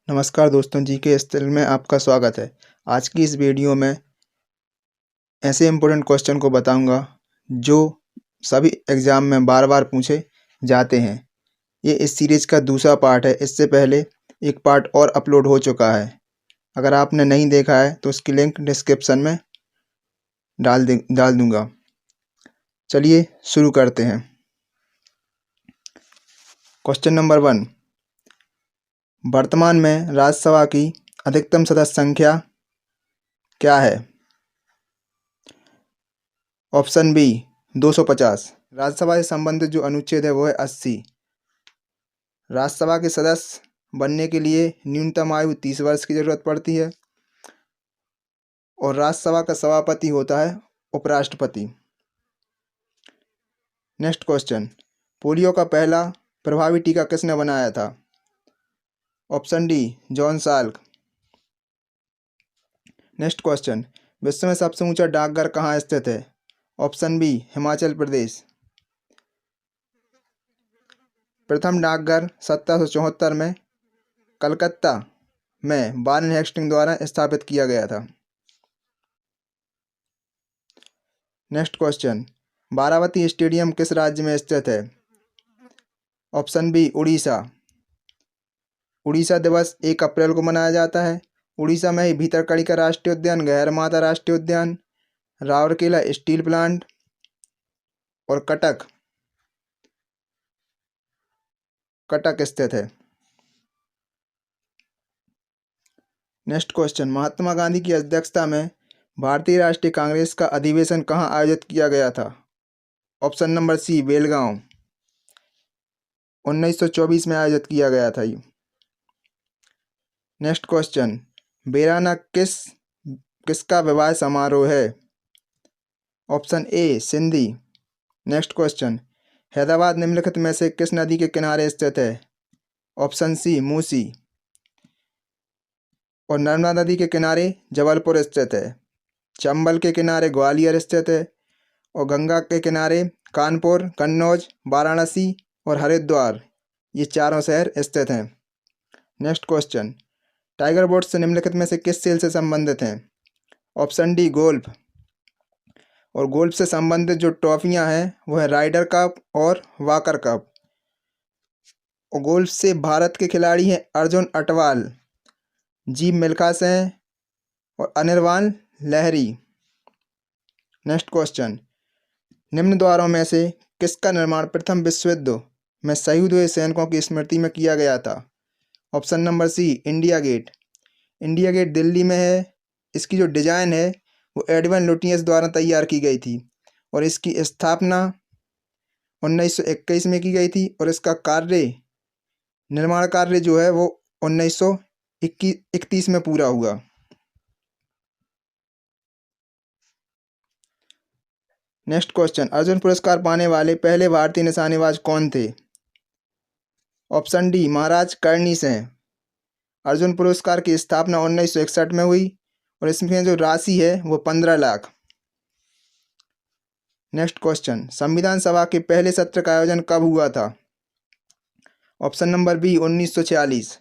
नमस्कार दोस्तों, जी के इस चैनल में आपका स्वागत है। आज की इस वीडियो में ऐसे इम्पोर्टेंट क्वेश्चन को बताऊंगा जो सभी एग्ज़ाम में बार बार पूछे जाते हैं। ये इस सीरीज़ का दूसरा पार्ट है। इससे पहले एक पार्ट और अपलोड हो चुका है। अगर आपने नहीं देखा है तो उसकी लिंक डिस्क्रिप्शन में डाल दूंगा। चलिए शुरू करते हैं। क्वेश्चन नंबर 1, वर्तमान में राज्यसभा की अधिकतम सदस्य संख्या क्या है? Option B 250। राज्यसभा से संबंधित जो अनुच्छेद है वो है 80। राज्यसभा के सदस्य बनने के लिए न्यूनतम आयु 30 वर्ष की जरूरत पड़ती है और राज्यसभा का सभापति होता है उपराष्ट्रपति। नेक्स्ट क्वेश्चन, पोलियो का पहला प्रभावी टीका किसने बनाया था? Option D John Salk. Next question, विश्व में सबसे ऊंचा डाकघर कहाँ स्थित है? Option B Himachal Pradesh. प्रथम डाकघर 1774 में कलकत्ता में वारेन हेस्टिंग द्वारा स्थापित किया गया था। नेक्स्ट क्वेश्चन, बारावती स्टेडियम किस राज्य में स्थित है? Option B Orissa. उड़ीसा दिवस 1 अप्रैल को मनाया जाता है। उड़ीसा में ही भीतरकनिका राष्ट्रीय उद्यान, गहरमाथा राष्ट्रीय उद्यान, राउरकेला स्टील प्लांट और कटक स्थित है। नेक्स्ट क्वेश्चन, महात्मा गांधी की अध्यक्षता में भारतीय राष्ट्रीय कांग्रेस का अधिवेशन कहाँ आयोजित किया गया था? ऑप्शन नंबर सी बेलगांव। 1924 में आयोजित किया गया था ये। नेक्स्ट क्वेश्चन, बेराना किसका विवाह समारोह है? Option A Sindhi. Next question, Hyderabad निम्नलिखित में से किस नदी के किनारे स्थित है? Option C Musi. और नर्मदा नदी के किनारे जबलपुर स्थित है। चंबल के किनारे ग्वालियर स्थित है और गंगा के किनारे कानपुर, कन्नौज, वाराणसी और हरिद्वार, ये चारों शहर स्थित हैं। नेक्स्ट क्वेश्चन, टाइगर वुड्स निम्नलिखित में से किस खेल से संबंधित हैं? Option D golf. और गोल्फ से संबंधित जो ट्रॉफियां हैं वो है राइडर कप और वाकर कप। और गोल्फ से भारत के खिलाड़ी हैं अर्जुन अटवाल, जी मिल्खा सिंह और अनिर्बान लहरी। नेक्स्ट क्वेश्चन, निम्न द्वारों में से किसका निर्माण प्रथम विश्व युद्ध में शहीद हुए सैनिकों की स्मृति में किया गया था? Option number C India Gate. India Gate Delhi में है। इसकी जो डिजाइन है वो एडविन लुटियंस द्वारा तैयार की गई थी और इसकी स्थापना 1921 में की गई थी और इसका निर्माण कार्य जो है वो 1931 में पूरा हुआ। नेक्स्ट क्वेश्चन, अर्जुन पुरस्कार पाने वाले पहले भारतीय निशानेबाज कौन थे? ऑप्शन डी महाराज करणी सिंह। अर्जुन पुरस्कार की स्थापना 1961 में हुई और इसमें जो राशि है वो 15 लाख। नेक्स्ट क्वेश्चन, संविधान सभा के पहले सत्र का आयोजन कब हुआ था? Option number B 1946।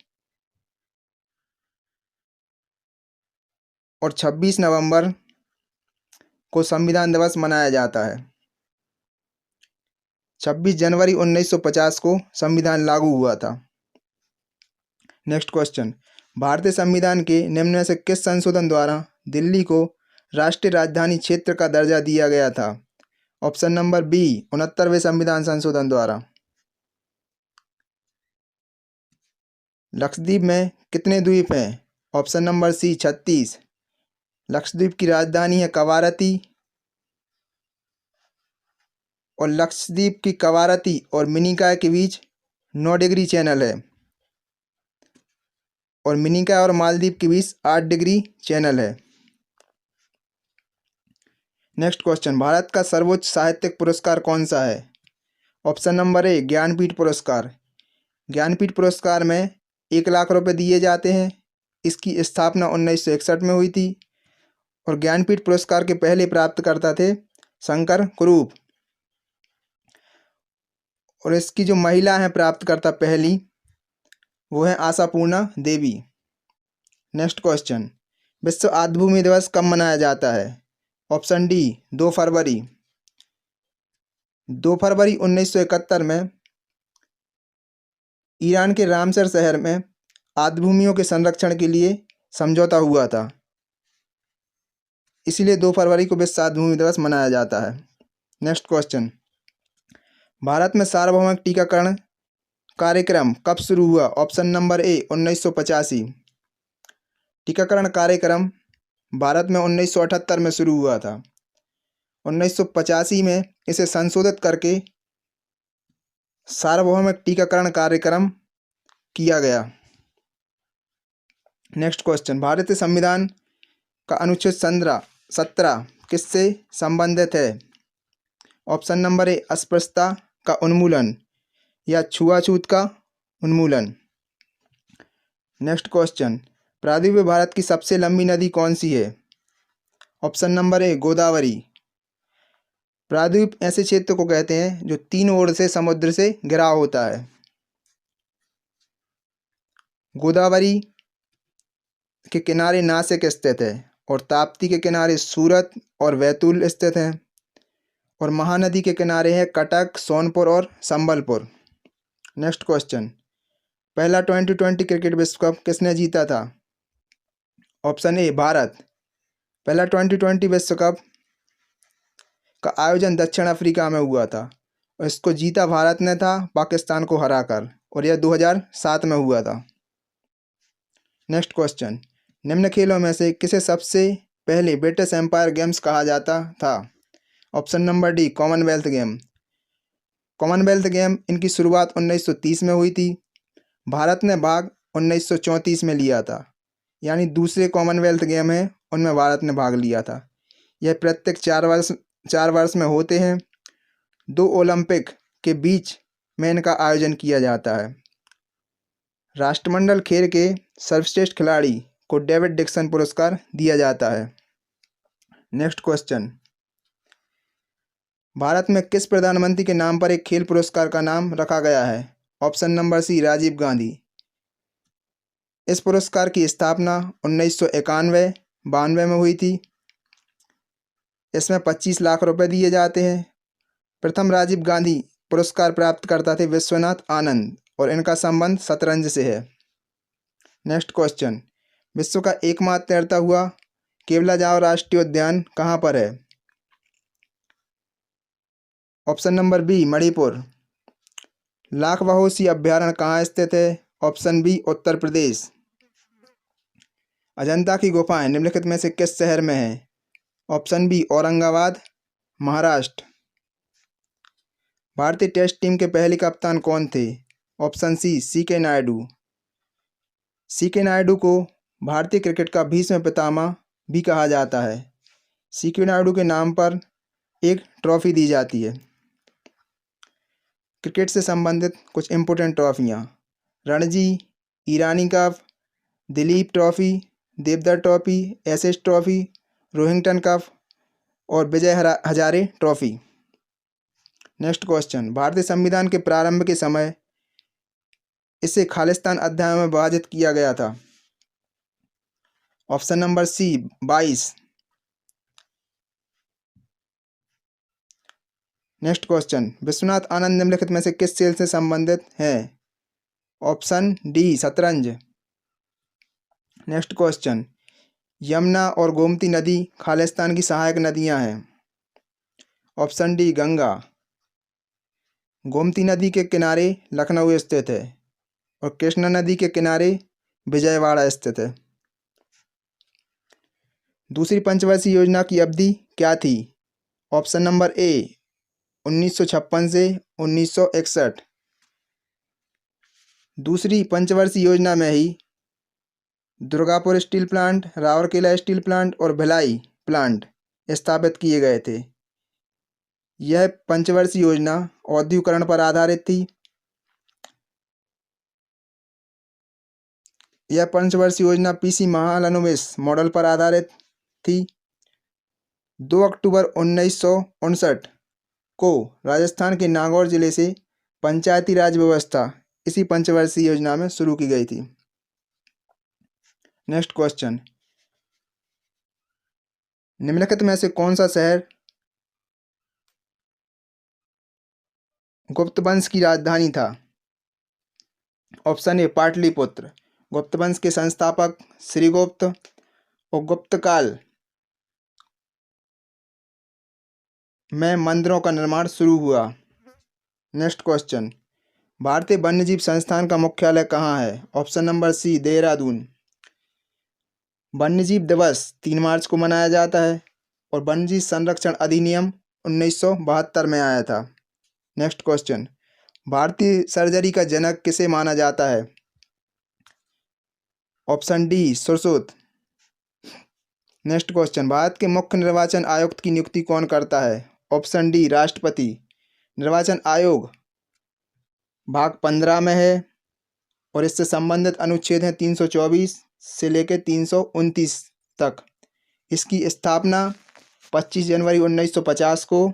और 26 नवंबर को संविधान दिवस मनाया जाता है। 26 जनवरी 1950 को संविधान लागू हुआ था। नेक्स्ट क्वेश्चन, भारतीय संविधान के निम्न में से किस संशोधन द्वारा दिल्ली को राष्ट्रीय राजधानी क्षेत्र का दर्जा दिया गया था? ऑप्शन नंबर बी 69वें संविधान संशोधन द्वारा। लक्षद्वीप में कितने द्वीप हैं? ऑप्शन नंबर सी 36। लक्षद्वीप की राजधानी है कवारती और लक्षद्वीप की कवारती और मिनिकॉय के बीच 9 डिग्री चैनल है और मिनिकॉय और मालदीव के बीच 8 डिग्री चैनल है। नेक्स्ट क्वेश्चन, भारत का सर्वोच्च साहित्यिक पुरस्कार कौन सा है? ऑप्शन नंबर ए ज्ञानपीठ पुरस्कार। ज्ञानपीठ पुरस्कार में 1 लाख रुपए दिए जाते हैं। इसकी स्थापना 1961 में हुई थी और ज्ञानपीठ पुरस्कार के पहले प्राप्तकर्ता थे शंकर कुरूप। और इसकी जो महिला है प्राप्तकर्ता पहली, वो है आशापूर्णा देवी। नेक्स्ट क्वेश्चन, विश्व आर्द्रभूमि दिवस कब मनाया जाता है? ऑप्शन डी 2 फरवरी। 2 फरवरी 1971 में ईरान के रामसर शहर में आर्द्रभूमियों के संरक्षण के लिए समझौता हुआ था, इसीलिए 2 फरवरी को विश्व आर्द्रभूमि दिवस मनाया जाता है। नेक्स्ट क्वेश्चन, भारत में सार्वभौमिक टीकाकरण कार्यक्रम कब शुरू हुआ? Option number A 1985। टीकाकरण कार्यक्रम भारत में 1978 में शुरू हुआ था। 1985 में इसे संशोधित करके सार्वभौमिक टीकाकरण कार्यक्रम किया गया। नेक्स्ट क्वेश्चन, भारतीय संविधान का अनुच्छेद 17 किससे संबंधित है? ऑप्शन नंबर ए अस्पृश्यता का उन्मूलन या छुआछूत का उन्मूलन। नेक्स्ट क्वेश्चन, प्रायद्वीप में भारत की सबसे लंबी नदी कौन सी है? Option number A Godavari. प्रायद्वीप ऐसे क्षेत्र को कहते हैं जो 3 ओर से समुद्र से घिरा होता है। गोदावरी के किनारे नासिक स्थित है और ताप्ती के किनारे सूरत और बैतूल स्थित हैं और महानदी के किनारे है कटक, सोनपुर और संबलपुर। नेक्स्ट क्वेश्चन, पहला 2020 क्रिकेट विश्व कप किसने जीता था? Option A Bharat. पहला 2020 विश्व कप का आयोजन दक्षिण अफ्रीका में हुआ था और इसको जीता भारत ने था पाकिस्तान को हराकर, और यह 2007 में हुआ था। नेक्स्ट क्वेश्चन, निम्न खेलों में से किसे सबसे पहले ब्रिटिश एम्पायर गेम्स कहा जाता था? Option number D Commonwealth game. Commonwealth game इनकी शुरुआत 1930 में हुई थी। भारत ने भाग 1934 में लिया था, यानी दूसरे कॉमनवेल्थ गेम है उनमें भारत ने भाग लिया था। यह प्रत्येक 4 वर्ष में होते हैं। 2 ओलंपिक के बीच में इनका आयोजन किया जाता है। राष्ट्रमंडल खेल के सर्वश्रेष्ठ खिलाड़ी को डेविड डिक्सन पुरस्कार दिया जाता है। नेक्स्ट क्वेश्चन, भारत में किस प्रधानमंत्री के नाम पर एक खेल पुरस्कार का नाम रखा गया है? Option number C Rajiv Gandhi. इस पुरस्कार की स्थापना 1991-92 में हुई थी। इसमें 25 लाख रुपए दिए जाते हैं। प्रथम राजीव गांधी पुरस्कार प्राप्त करता थे विश्वनाथ आनंद और इनका संबंध शतरंज से है। नेक्स्ट क्वेश्चन, विश्व का एकमात्र तैरता हुआ केवलाजाव राष्ट्रीय उद्यान कहाँ पर है? Option number B Manipur. Lakh Bahosi अभ्यारण्य कहाँ स्थित है? Option B Uttar Pradesh. अजंता की गुफाएं निम्नलिखित में से किस शहर में है? Option B Aurangabad, Maharashtra. भारतीय टेस्ट टीम के पहले कप्तान कौन थे? Option C CK Naidu. CK Naidu को भारतीय क्रिकेट का भीष्म पितामह भी कहा जाता है। सीके नायडू के नाम पर एक ट्रॉफी दी जाती है। क्रिकेट से संबंधित कुछ इम्पोर्टेंट ट्रॉफियाँ: Ranji, Irani cup, Dilip trophy, Deodhar trophy, Ashes trophy, Rohinton cup और Vijay Hazare trophy. Next question, भारतीय संविधान के प्रारंभ के समय इसे खालिस्तान अध्यायों में विभाजित किया गया था। Option number C 22। Next question, Vishwanath Anand निम्नलिखित में से किस खेल से संबंधित हैं? ऑप्शन डी शतरंज। नेक्स्ट क्वेश्चन, यमुना और गोमती नदी खालिस्तान की सहायक नदियां हैं। Option D Ganga. गोमती नदी के किनारे लखनऊ स्थित है और कृष्णा नदी के किनारे विजयवाड़ा स्थित है। दूसरी पंचवर्षीय योजना की अवधि क्या थी? ऑप्शन नंबर ए 1956 से 1961। दूसरी पंचवर्षीय योजना में ही Durgapur steel plant, Rourkela steel plant और भिलाई प्लांट स्थापित किए गए थे। यह पंचवर्षीय योजना औद्योगिकरण पर आधारित थी। यह पंचवर्षीय योजना पीसी महालनोबिस मॉडल पर आधारित थी। 2 अक्टूबर 1959 को राजस्थान के नागौर जिले से पंचायती राज व्यवस्था इसी पंचवर्षीय योजना में शुरू की गई थी। नेक्स्ट क्वेश्चन, निम्नलिखित में से कौन सा शहर गुप्त वंश की राजधानी था? Option A Pataliputra. गुप्त वंश के संस्थापक श्रीगुप्त और गुप्त काल में मंदिरों का निर्माण शुरू हुआ। नेक्स्ट क्वेश्चन, भारतीय वन्यजीव संस्थान का मुख्यालय कहाँ है? Option number C Dehradun. वन्यजीव दिवस 3 मार्च को मनाया जाता है और वन्यजीव संरक्षण अधिनियम 1972 में आया था। नेक्स्ट क्वेश्चन, भारतीय सर्जरी का जनक किसे माना जाता है? Option D Sushruta. Next question, Bharat के मुख्य निर्वाचन आयुक्त की नियुक्ति कौन करता है? ऑप्शन डी राष्ट्रपति। निर्वाचन आयोग भाग 15 में है और इससे संबंधित अनुच्छेद हैं 324 से लेकर 329 तक। इसकी स्थापना 25 जनवरी 1950 को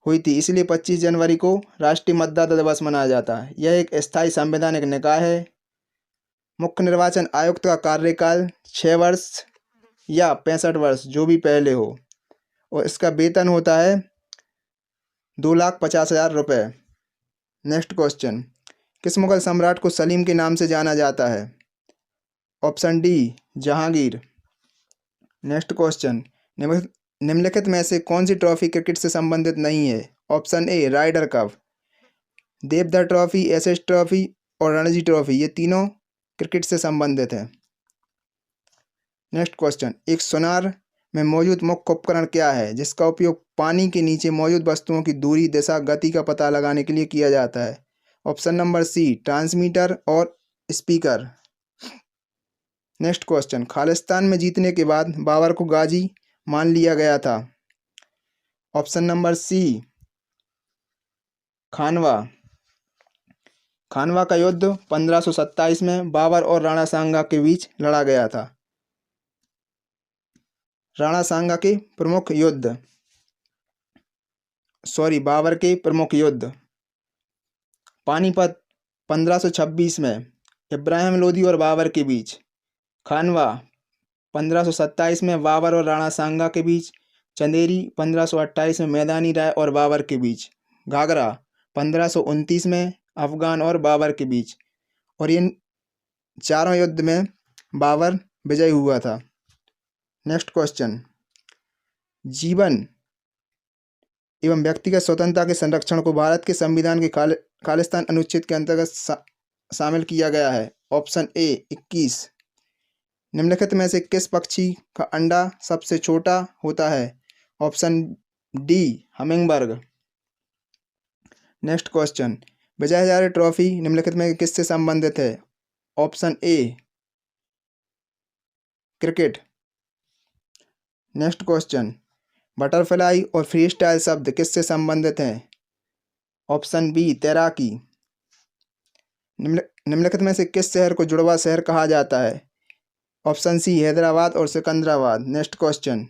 हुई थी, इसलिए 25 जनवरी को राष्ट्रीय मतदाता दिवस मनाया जाता है। यह एक स्थायी संवैधानिक निकाय है। मुख्य निर्वाचन आयुक्त का कार्यकाल 6 वर्ष या 65 वर्ष जो भी पहले हो और इसका वेतन होता है 2,50,000 रुपये। नेक्स्ट क्वेश्चन, किस मुगल सम्राट को सलीम के नाम से जाना जाता है? Option D Jahangir. Next question, निम्नलिखित में से कौन सी ट्रॉफी क्रिकेट से संबंधित नहीं है? Option A Rider cup. Deodhar trophy, SS trophy और रणजी ट्रॉफी ये तीनों क्रिकेट से संबंधित है। नेक्स्ट क्वेश्चन, एक सोनार में मौजूद मुख्य उपकरण क्या है जिसका उपयोग पानी के नीचे मौजूद वस्तुओं की दूरी, दिशा, गति का पता लगाने के लिए किया जाता है? ऑप्शन नंबर सी ट्रांसमीटर और स्पीकर। नेक्स्ट क्वेश्चन, खालिस्तान में जीतने के बाद बाबर को गाजी मान लिया गया था? ऑप्शन नंबर सी खानवा। खानवा का युद्ध 1527 में बाबर और राणा सांगा के बीच लड़ा गया था। बाबर के प्रमुख युद्ध। पानीपत 1526 में इब्राहिम लोदी और बाबर के बीच। खानवा 1527 में बाबर और राणा सांगा के बीच। चंदेरी 1528 में मैदानी राय और बाबर के बीच। घाघरा 1529 में अफगान और बाबर के बीच। और इन चारों युद्ध में बाबर विजयी हुआ था। नेक्स्ट क्वेश्चन, जीवन एवं व्यक्तिगत स्वतंत्रता के संरक्षण को भारत के संविधान के खालिस्तान अनुच्छेद के अंतर्गत शामिल किया गया है? ऑप्शन ए 21। निम्नलिखित में से किस पक्षी का अंडा सबसे छोटा होता है? Option D hummingbird. Next question, Vijay Hazare trophy निम्नलिखित में किससे संबंधित है? Option A cricket. Next question, butterfly और फ्री स्टाइल शब्द किससे संबंधित हैं? ऑप्शन बी तैराकी। निम्नलिखित में से किस शहर को जुड़वा शहर कहा जाता है? ऑप्शन सी हैदराबाद और सिकंदराबाद। नेक्स्ट क्वेश्चन,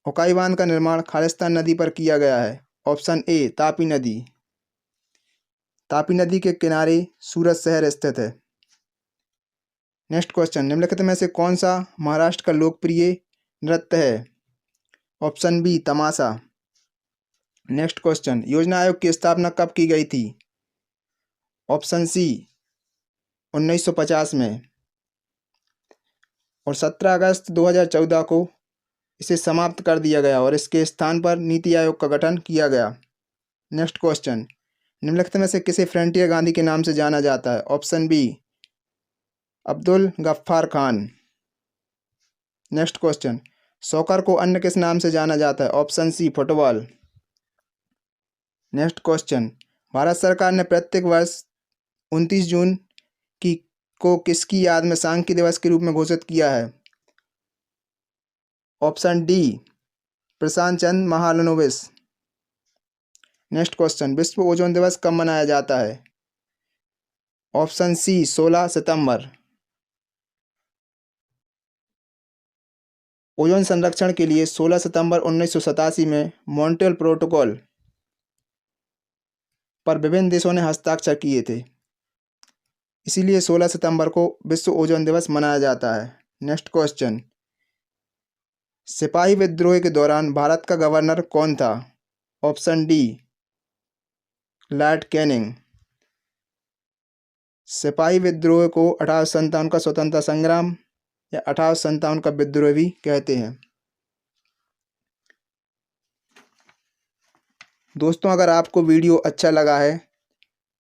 हुकाई बांध का निर्माण खालिस्तान नदी पर किया गया है? ऑप्शन ए तापी नदी। तापी नदी के किनारे सूरत शहर स्थित है। नेक्स्ट क्वेश्चन, निम्नलिखित में से कौन सा महाराष्ट्र का लोकप्रिय नृत्य है? ऑप्शन बी तमाशा। नेक्स्ट क्वेश्चन, योजना आयोग की स्थापना कब की गई थी? ऑप्शन सी 1950 में और 17 अगस्त 2014 को इसे समाप्त कर दिया गया और इसके स्थान पर नीति आयोग का गठन किया गया। नेक्स्ट क्वेश्चन, निम्नलिखित में से किसे फ्रंटियर गांधी के नाम से जाना जाता है? Option B Abdul Ghaffar Khan. Next question, soccer को अन्य किस नाम से जाना जाता है? Option C football. Next question, Bharat सरकार ने प्रत्येक वर्ष 29 जून को किसकी याद में सांख्यिकी दिवस के रूप में घोषित किया है? ऑप्शन डी प्रशांत चंद्र महालनोबिस। नेक्स्ट क्वेश्चन, विश्व ओजोन दिवस कब मनाया जाता है? ऑप्शन सी 16 सितंबर। ओजोन संरक्षण के लिए 16 सितंबर 1987 में मॉन्ट्रियल प्रोटोकॉल पर विभिन्न देशों ने हस्ताक्षर किए थे। इसीलिए 16 सितंबर को विश्व ओजोन दिवस मनाया जाता है। नेक्स्ट क्वेश्चन, सिपाही विद्रोह के दौरान भारत का गवर्नर कौन था? Option D Lord Canning. सिपाही विद्रोह को 1857 का स्वतंत्रता संग्राम या 1857 का विद्रोह भी कहते हैं। दोस्तों, अगर आपको वीडियो अच्छा लगा है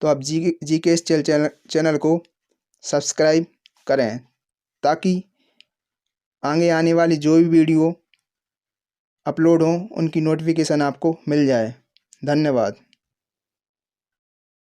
तो आप जी के एस चैनल को सब्सक्राइब करें ताकि आगे आने वाली जो भी वीडियो अपलोड हों उनकी नोटिफिकेशन आपको मिल जाए। धन्यवाद।